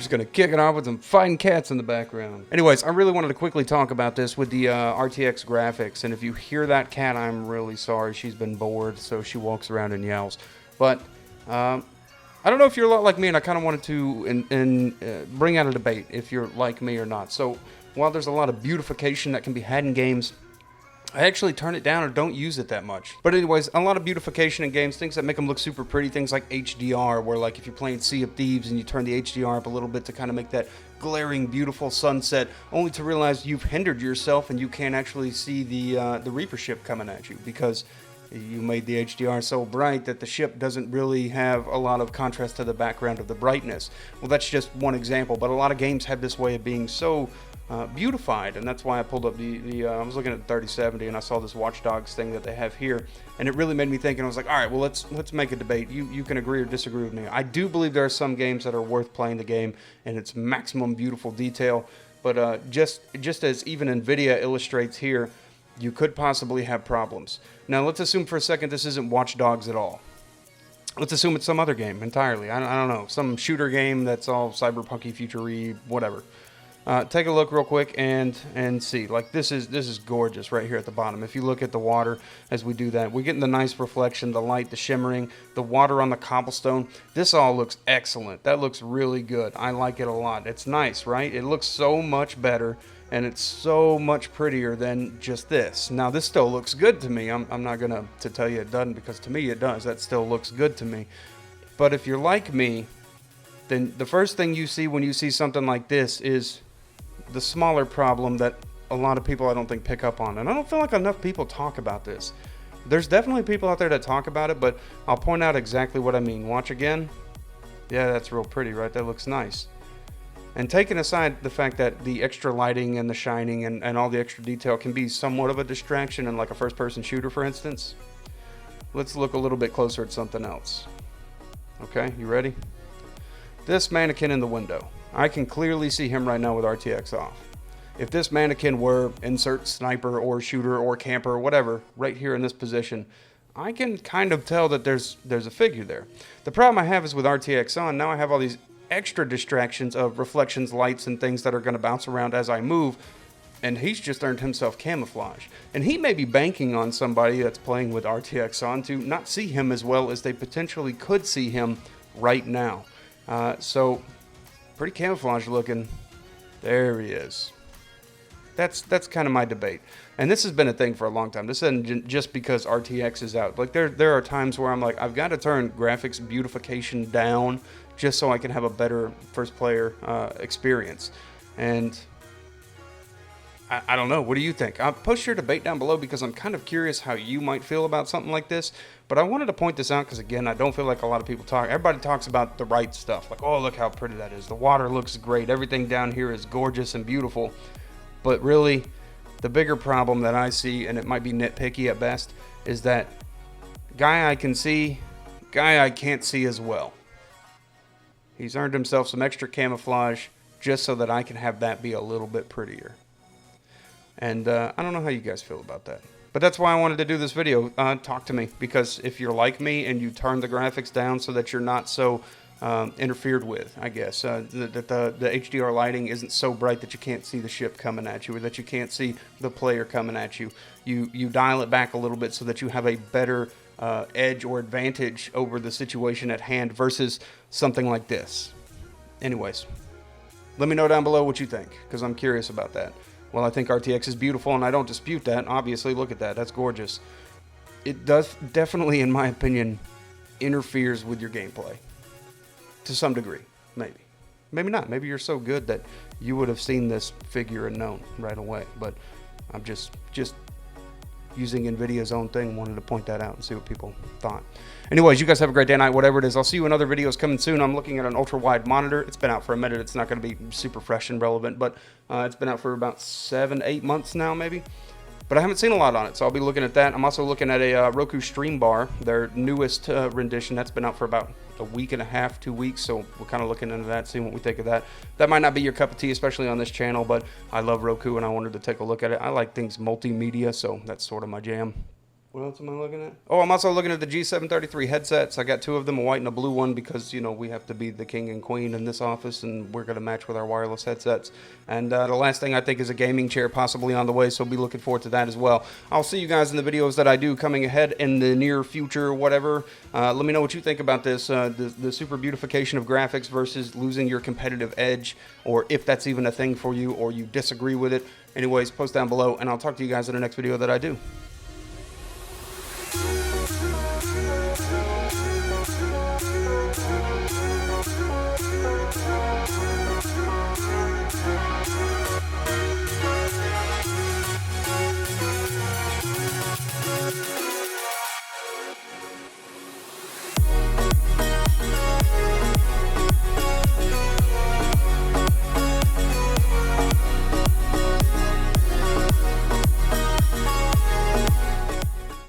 just going to kick it off with some fighting cats in the background. Anyways, I really wanted to quickly talk about this with the RTX graphics. And if you hear that cat, I'm really sorry. She's been bored, so she walks around and yells. But I don't know if you're a lot like me, and I kind of wanted to bring out a debate if you're like me or not. So while there's a lot of beautification that can be had in games, I actually turn it down or don't use it that much. But anyways, a lot of beautification in games, things that make them look super pretty, things like HDR, where like if you're playing Sea of Thieves and you turn the HDR up a little bit to kind of make that glaring, beautiful sunset, only to realize you've hindered yourself and you can't actually see the Reaper ship coming at you because you made the HDR so bright that the ship doesn't really have a lot of contrast to the background of the brightness. Well, that's just one example, but a lot of games have this way of being so beautified, and that's why I pulled up I was looking at 3070 and I saw this Watch Dogs thing that they have here, and it really made me think, and I was like, all right, well, let's make a debate. You can agree or disagree with me. I do believe there are some games that are worth playing the game and it's maximum beautiful detail, but just as even NVIDIA illustrates here, you could possibly have problems. Now let's assume for a second this isn't Watch Dogs at all. Let's assume it's some other game entirely. I don't know, some shooter game that's all cyberpunky, future-y, whatever. Take a look real quick and see. Like this is gorgeous right here at the bottom. If you look at the water as we do that, we're getting the nice reflection, the light, the shimmering, the water on the cobblestone. This all looks excellent. That looks really good. I like it a lot. It's nice, right? It looks so much better and it's so much prettier than just this. Now this still looks good to me. I'm not gonna to tell you it doesn't, because to me it does. That still looks good to me. But if you're like me, then the first thing you see when you see something like this is the smaller problem that a lot of people I don't think pick up on. And I don't feel like enough people talk about this. There's definitely people out there that talk about it, but I'll point out exactly what I mean. Watch again. Yeah, that's real pretty, right? That looks nice. And taking aside the fact that the extra lighting and the shining and all the extra detail can be somewhat of a distraction in like a first-person shooter, for instance, let's look a little bit closer at something else. Okay, you ready? This mannequin in the window. I can clearly see him right now with RTX off. If this mannequin were insert sniper or shooter or camper or whatever right here in this position, I can kind of tell that there's a figure there. The problem I have is with RTX on, now I have all these extra distractions of reflections, lights, and things that are going to bounce around as I move, and he's just earned himself camouflage. And he may be banking on somebody that's playing with RTX on to not see him as well as they potentially could see him right now. So pretty camouflage looking. There he is. That's kind of my debate. And this has been a thing for a long time. This isn't just because RTX is out. Like there are times where I'm like, I've got to turn graphics beautification down just so I can have a better first player experience. And I don't know. What do you think? I'll post your debate down below because I'm kind of curious how you might feel about something like this. But I wanted to point this out because, again, I don't feel like a lot of people talk. Everybody talks about the right stuff. Like, oh, look how pretty that is. The water looks great. Everything down here is gorgeous and beautiful. But really, the bigger problem that I see, and it might be nitpicky at best, is that guy I can see, guy I can't see as well. He's earned himself some extra camouflage just so that I can have that be a little bit prettier. And I don't know how you guys feel about that. But that's why I wanted to do this video. Talk to me. Because if you're like me and you turn the graphics down so that you're not so interfered with, I guess, that the HDR lighting isn't so bright that you can't see the ship coming at you or that you can't see the player coming at you. You dial it back a little bit so that you have a better edge or advantage over the situation at hand versus something like this. Anyways, let me know down below what you think, because I'm curious about that. Well, I think RTX is beautiful, and I don't dispute that. Obviously, look at that. That's gorgeous. It does definitely, in my opinion, interferes with your gameplay. To some degree, maybe. Maybe not. Maybe you're so good that you would have seen this figure and known right away. But I'm just using NVIDIA's own thing, wanted to point that out and see what people thought. Anyways, you guys have a great day, night, whatever it is. I'll see you in other videos coming soon. I'm looking at an ultra-wide monitor. It's been out for a minute. It's not going to be super fresh and relevant, but it's been out for about 7-8 months now, maybe. But I haven't seen a lot on it, so I'll be looking at that. I'm also looking at a Roku Stream Bar, their newest rendition. That's been out for about a week and a half, 2 weeks, so we're kind of looking into that, seeing what we think of that. That might not be your cup of tea, especially on this channel, but I love Roku, and I wanted to take a look at it. I like things multimedia, so that's sort of my jam. What else am I looking at? Oh, I'm also looking at the G733 headsets. I got two of them, a white and a blue one, because, you know, we have to be the king and queen in this office, and we're going to match with our wireless headsets. And the last thing I think is a gaming chair possibly on the way, so be looking forward to that as well. I'll see you guys in the videos that I do coming ahead in the near future, whatever. Let me know what you think about this, the super beautification of graphics versus losing your competitive edge, or if that's even a thing for you, or you disagree with it. Anyways, post down below, and I'll talk to you guys in the next video that I do.